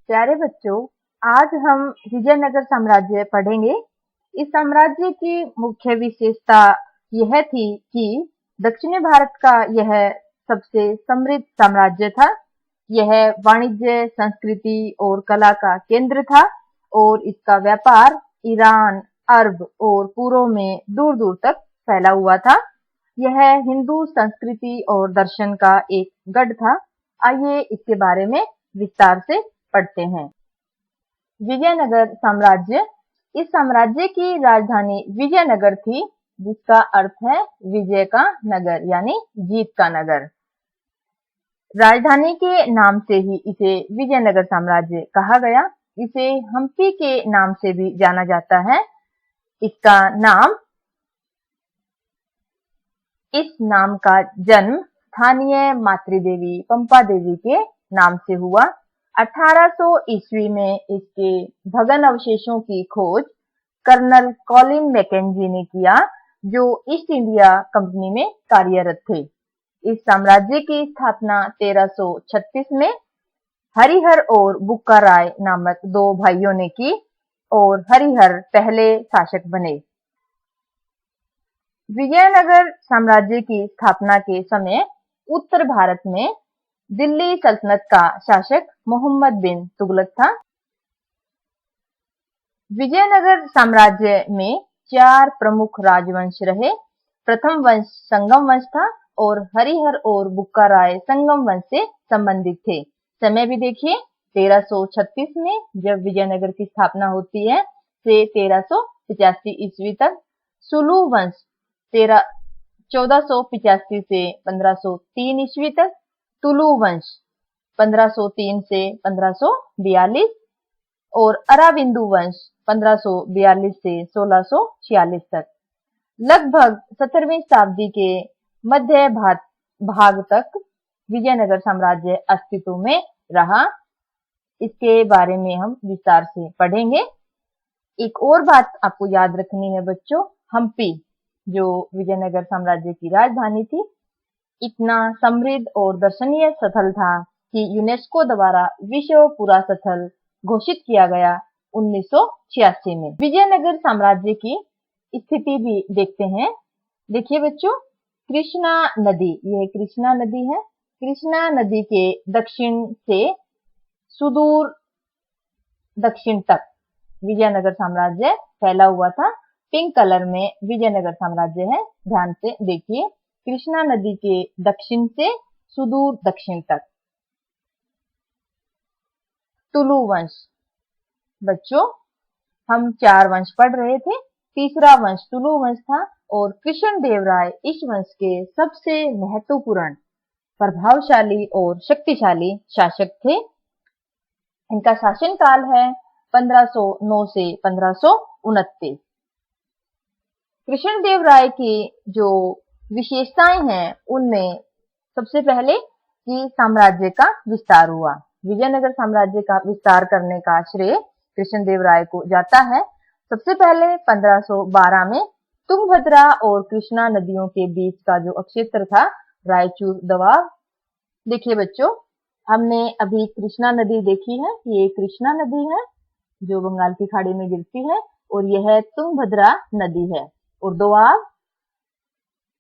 प्यारे बच्चों, आज हम विजयनगर साम्राज्य पढ़ेंगे। इस साम्राज्य की मुख्य विशेषता यह थी कि दक्षिणी भारत का यह सबसे समृद्ध साम्राज्य था। यह वाणिज्य, संस्कृति और कला का केंद्र था और इसका व्यापार ईरान, अरब और पूर्व में दूर दूर तक फैला हुआ था। यह हिंदू संस्कृति और दर्शन का एक गढ़ था। आइए इसके बारे में विस्तार से पढ़ते हैं। विजयनगर साम्राज्य। इस साम्राज्य की राजधानी विजयनगर थी, जिसका अर्थ है विजय का नगर यानी जीत का नगर। राजधानी के नाम से ही इसे विजयनगर साम्राज्य कहा गया। इसे हम्पी के नाम से भी जाना जाता है। इस नाम का जन्म स्थानीय मातृदेवी पंपा देवी के नाम से हुआ। 1800 ईस्वी में इसके भग्न अवशेषों की खोज कर्नल कॉलिन मैकेंजी ने किया, जो ईस्ट इंडिया कंपनी में कार्यरत थे। इस साम्राज्य की स्थापना 1336 में हरिहर और बुक्का राय नामक दो भाइयों ने की और हरिहर पहले शासक बने। विजयनगर साम्राज्य की स्थापना के समय उत्तर भारत में दिल्ली सल्तनत का शासक मोहम्मद बिन तुगलक था। विजयनगर साम्राज्य में 4 प्रमुख राजवंश रहे। प्रथम वंश संगम वंश था और हरिहर और बुक्का राय संगम वंश से संबंधित थे। समय भी देखिए, 1336 में जब विजयनगर की स्थापना होती है से 1385 ईस्वी तक। सुलू वंश 1485 से 1503 ईस्वी तक। तुलु वंश 1503 से 1542 और अराविंदु वंश 1542 से 1646 तक। लगभग 17वीं शताब्दी के मध्य भाग तक विजयनगर साम्राज्य अस्तित्व में रहा। इसके बारे में हम विस्तार से पढ़ेंगे। एक और बात आपको याद रखनी है बच्चों, हम्पी जो विजयनगर साम्राज्य की राजधानी थी, इतना समृद्ध और दर्शनीय स्थल था कि यूनेस्को द्वारा विश्व पुरातत्व स्थल घोषित किया गया 1986 में। विजयनगर साम्राज्य की स्थिति भी देखते हैं। देखिए बच्चों, कृष्णा नदी, यह कृष्णा नदी है। कृष्णा नदी के दक्षिण से सुदूर दक्षिण तक विजयनगर साम्राज्य फैला हुआ था। पिंक कलर में विजयनगर साम्राज्य है, ध्यान से देखिए। कृष्णा नदी के दक्षिण से सुदूर दक्षिण तक। तुलु वंश। बच्चों, हम 4 वंश पढ़ रहे थे। तीसरा वंश तुलु वंश था और कृष्णदेवराय इस वंश के सबसे महत्वपूर्ण, प्रभावशाली और शक्तिशाली शासक थे। इनका शासनकाल है 1509 से 1529। कृष्णदेवराय की जो विशेषताएं हैं, उनमें सबसे पहले कि साम्राज्य का विस्तार हुआ। विजयनगर साम्राज्य का विस्तार करने का श्रेय कृष्णदेवराय को जाता है। सबसे पहले 1512 में तुंगभद्रा और कृष्णा नदियों के बीच का जो क्षेत्र था, रायचूर दोआब। देखिए बच्चों, हमने अभी कृष्णा नदी देखी है। ये कृष्णा नदी है जो बंगाल की खाड़ी में गिरती है और यह तुंगभद्रा नदी है। और दोआब,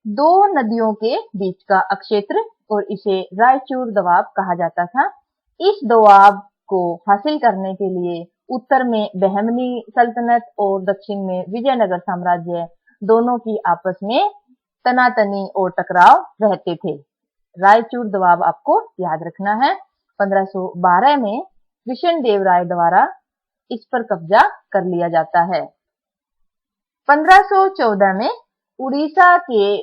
2 नदियों के बीच का क्षेत्र और इसे रायचूर दोआब कहा जाता था। इस दोआब को हासिल करने के लिए उत्तर में बहमनी सल्तनत और दक्षिण में विजयनगर साम्राज्य दोनों की आपस में तनातनी और टकराव रहते थे। रायचूर दोआब आपको याद रखना है। 1512 में कृष्णदेवराय द्वारा इस पर कब्जा कर लिया जाता है। 1514 में उड़ीसा के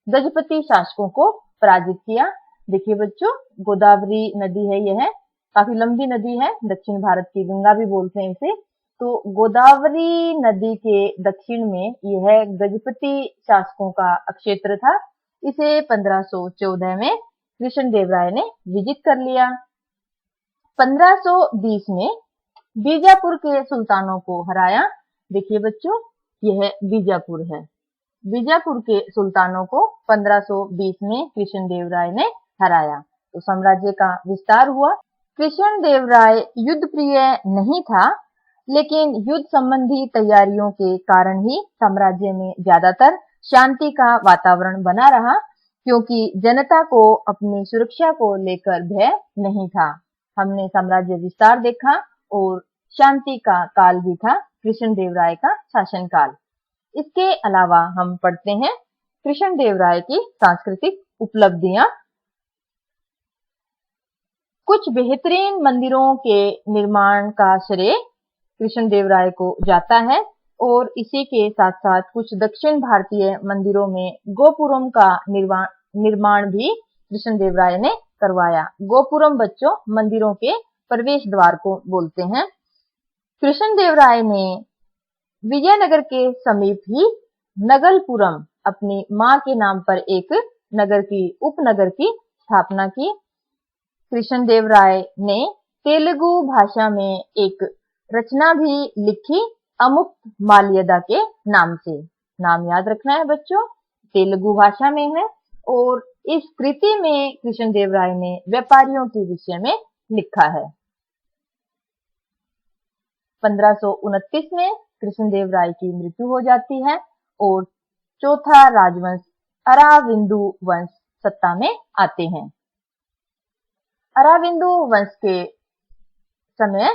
गजपति शासकों को पराजित किया। देखिए बच्चों, गोदावरी नदी है, यह काफी लंबी नदी है, दक्षिण भारत की गंगा भी बोलते हैं इसे। तो गोदावरी नदी के दक्षिण में यह गजपति शासकों का क्षेत्र था। इसे 1514 में कृष्णदेवराय ने विजित कर लिया। 1520 में बीजापुर के सुल्तानों को हराया। देखिए बच्चों, यह बीजापुर है। बीजापुर के सुल्तानों को 1520 में कृष्णदेवराय ने हराया। तो साम्राज्य का विस्तार हुआ। कृष्णदेवराय युद्ध प्रिय नहीं था, लेकिन युद्ध संबंधी तैयारियों के कारण ही साम्राज्य में ज्यादातर शांति का वातावरण बना रहा, क्योंकि जनता को अपनी सुरक्षा को लेकर भय नहीं था। हमने साम्राज्य विस्तार देखा और शांति का काल भी था कृष्णदेवराय का शासनकाल। इसके अलावा हम पढ़ते हैं कृष्णदेवराय की सांस्कृतिक उपलब्धियां। कुछ बेहतरीन मंदिरों के निर्माण का श्रेय कृष्णदेवराय को जाता है और इसी के साथ साथ कुछ दक्षिण भारतीय मंदिरों में गोपुरम का निर्माण भी कृष्णदेवराय ने करवाया। गोपुरम बच्चों मंदिरों के प्रवेश द्वार को बोलते हैं। कृष्णदेवराय ने विजयनगर के समीप ही नगलपुरम अपनी मां के नाम पर एक उपनगर की स्थापना की। कृष्णदेवराय ने तेलुगु भाषा में एक रचना भी लिखी, अमुक्त माल्यदा के नाम से। नाम याद रखना है बच्चों, तेलुगु भाषा में है और इस कृति में कृष्णदेवराय ने व्यापारियों के विषय में लिखा है। 1529 में कृष्णदेवराय की मृत्यु हो जाती है और चौथा राजवंश अराविंदु वंश सत्ता में आते हैं। अराविंदु वंश के समय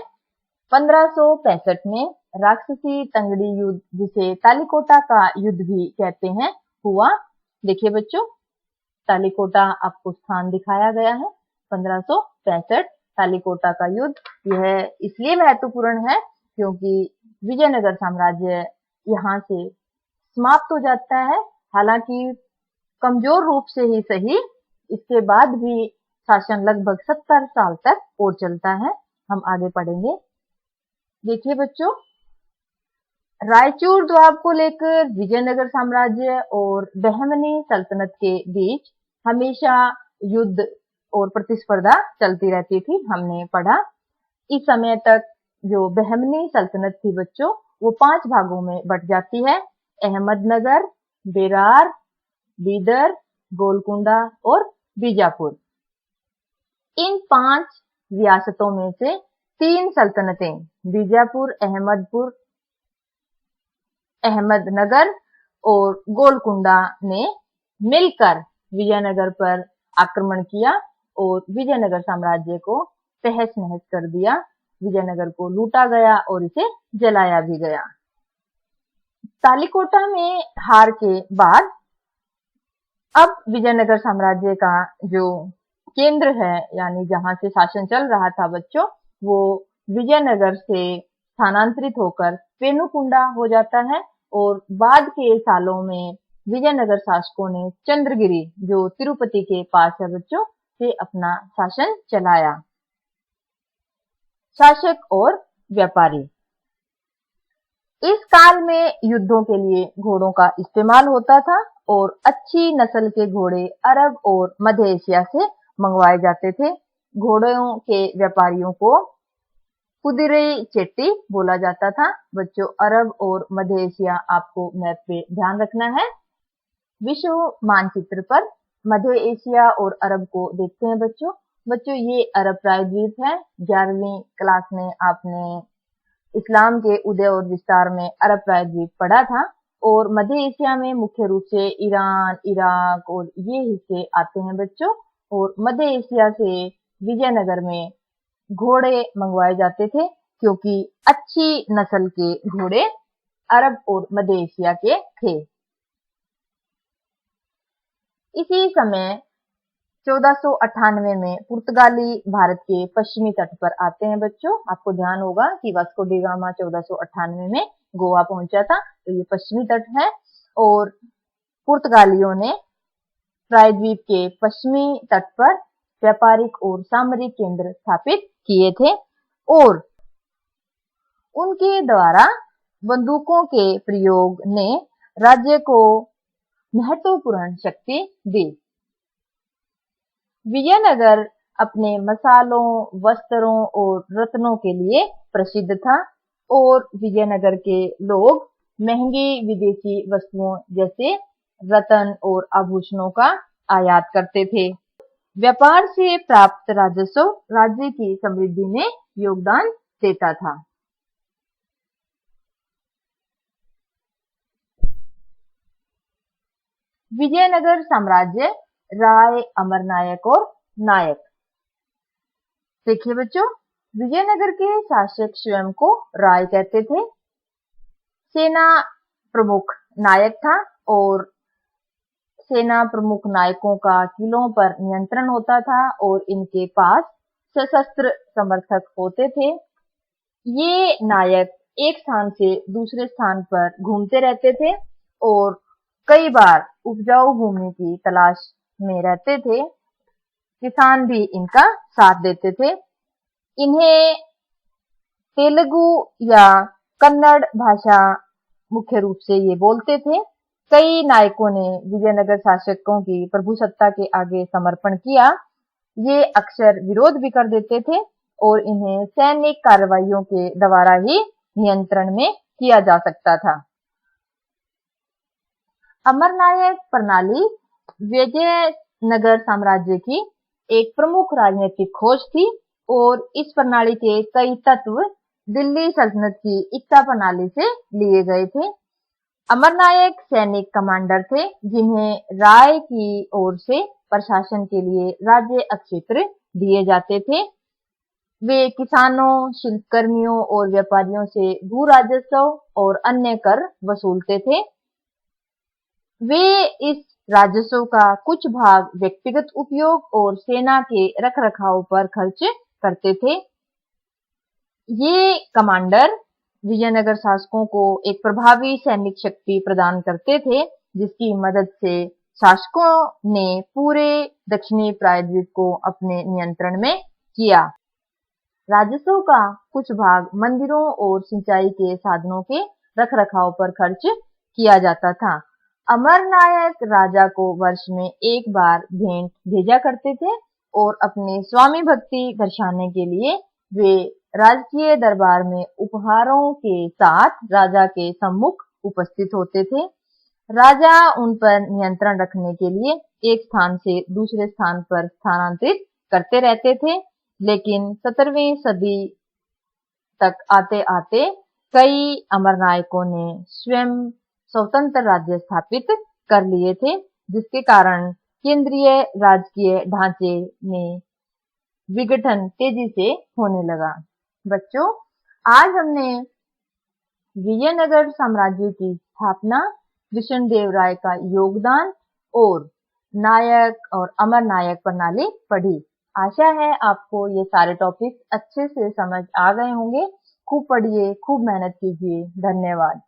1565 में राक्षसी तंगड़ी युद्ध, जिसे तालिकोटा का युद्ध भी कहते हैं, हुआ। देखिए बच्चों, तालिकोटा आपको स्थान दिखाया गया है। 1565 तालिकोटा का युद्ध, यह इसलिए महत्वपूर्ण है क्योंकि विजयनगर साम्राज्य यहाँ से समाप्त हो जाता है। हालांकि कमजोर रूप से ही सही, इसके बाद भी शासन लगभग 70 साल तक और चलता है। हम आगे पढ़ेंगे। देखिए बच्चों, रायचूर द्वाब को लेकर विजयनगर साम्राज्य और बहमनी सल्तनत के बीच हमेशा युद्ध और प्रतिस्पर्धा चलती रहती थी, हमने पढ़ा। इस समय तक जो बहमनी सल्तनत थी बच्चों, वो 5 भागों में बट जाती है: अहमदनगर, बेरार, बीदर, गोलकुंडा और बीजापुर। इन 5 रियासतों में से 3 सल्तनतें बीजापुर, अहमदनगर और गोलकुंडा ने मिलकर विजयनगर पर आक्रमण किया और विजयनगर साम्राज्य को तहस नहस कर दिया। विजयनगर को लूटा गया और इसे जलाया भी गया। तालिकोटा में हार के बाद अब विजयनगर साम्राज्य का जो केंद्र है, यानी जहां से शासन चल रहा था बच्चों, वो विजयनगर से स्थानांतरित होकर पेनुकुंडा हो जाता है और बाद के सालों में विजयनगर शासकों ने चंद्रगिरी, जो तिरुपति के पास है बच्चों, से अपना शासन चलाया। शासक और व्यापारी। इस काल में युद्धों के लिए घोड़ों का इस्तेमाल होता था और अच्छी नस्ल के घोड़े अरब और मध्य एशिया से मंगवाए जाते थे। घोड़ों के व्यापारियों को कुदिरई चेट्टी बोला जाता था। बच्चों, अरब और मध्य एशिया आपको मैप पे ध्यान रखना है। विश्व मानचित्र पर मध्य एशिया और अरब को देखते हैं बच्चों। ये अरब प्रायद्वीप है। 11वीं क्लास में आपने इस्लाम के उदय और विस्तार में अरब प्रायद्वीप पढ़ा था और मध्य एशिया में मुख्य रूप से ईरान, इराक और ये हिस्से आते हैं बच्चों। और मध्य एशिया से विजयनगर में घोड़े मंगवाए जाते थे क्योंकि अच्छी नस्ल के घोड़े अरब और मध्य एशिया के थे। इसी समय 1498 में पुर्तगाली भारत के पश्चिमी तट पर आते हैं बच्चों। आपको ध्यान होगा कि वास्को डी गामा 1498 में गोवा पहुंचा था, तो ये पश्चिमी तट है और पुर्तगालियों ने प्रायद्वीप के पश्चिमी तट पर व्यापारिक और सामरिक केंद्र स्थापित किए थे और उनके द्वारा बंदूकों के प्रयोग ने राज्य को महत्वपूर्ण शक्ति दी। विजयनगर अपने मसालों, वस्त्रों और रत्नों के लिए प्रसिद्ध था और विजयनगर के लोग महंगी विदेशी वस्तुओं जैसे रत्न और आभूषणों का आयात करते थे। व्यापार से प्राप्त राजस्व राज्य की समृद्धि में योगदान देता था। विजयनगर साम्राज्य, राय, अमरनायक और नायक। देखिए बच्चों, विजयनगर के शासक स्वयं को राय कहते थे। सेना प्रमुख नायक था और सेना प्रमुख नायकों का किलों पर नियंत्रण होता था और इनके पास सशस्त्र समर्थक होते थे। ये नायक एक स्थान से दूसरे स्थान पर घूमते रहते थे और कई बार उपजाऊ भूमि की तलाश में रहते थे। किसान भी इनका साथ देते थे। इन्हें तेलुगु या कन्नड़ भाषा मुख्य रूप से ये बोलते थे। कई नायकों ने विजयनगर शासकों की प्रभुसत्ता के आगे समर्पण किया। ये अक्सर विरोध भी कर देते थे और इन्हें सैनिक कार्रवाइयों के द्वारा ही नियंत्रण में किया जा सकता था। अमरनायक प्रणाली विजयनगर साम्राज्य की एक प्रमुख राजनीतिक खोज थी और इस प्रणाली के कई तत्व दिल्ली सल्तनत की एकता प्रणाली से लिए गए थे। अमरनायक सैनिक कमांडर थे जिन्हें राय की ओर से प्रशासन के लिए राज्य क्षेत्र दिए जाते थे। वे किसानों, शिल्पकर्मियों और व्यापारियों से भू राजस्व और अन्य कर वसूलते थे। वे इस राजस्व का कुछ भाग व्यक्तिगत उपयोग और सेना के रखरखाव पर खर्च करते थे। ये कमांडर विजयनगर शासकों को एक प्रभावी सैनिक शक्ति प्रदान करते थे, जिसकी मदद से शासकों ने पूरे दक्षिणी प्रायद्वीप को अपने नियंत्रण में किया। राजस्व का कुछ भाग मंदिरों और सिंचाई के साधनों के रखरखाव पर खर्च किया जाता था। अमरनायक राजा को वर्ष में एक बार भेंट भेजा करते थे और अपने स्वामी भक्ति दर्शाने के लिए वे राजकीय दरबार में उपहारों के साथ राजा के सम्मुख उपस्थित होते थे। राजा उन पर नियंत्रण रखने के लिए एक स्थान से दूसरे स्थान पर स्थानांतरित करते रहते थे, लेकिन 17वीं सदी तक आते आते कई अमरनायकों ने स्वयं स्वतंत्र राज्य स्थापित कर लिए थे, जिसके कारण केंद्रीय राजकीय ढांचे में विघटन तेजी से होने लगा। बच्चों, आज हमने विजयनगर साम्राज्य की स्थापना, कृष्णदेवराय का योगदान और नायक और अमरनायक प्रणाली पढ़ी। आशा है आपको ये सारे टॉपिक अच्छे से समझ आ गए होंगे। खूब पढ़िए, खूब मेहनत कीजिए। धन्यवाद।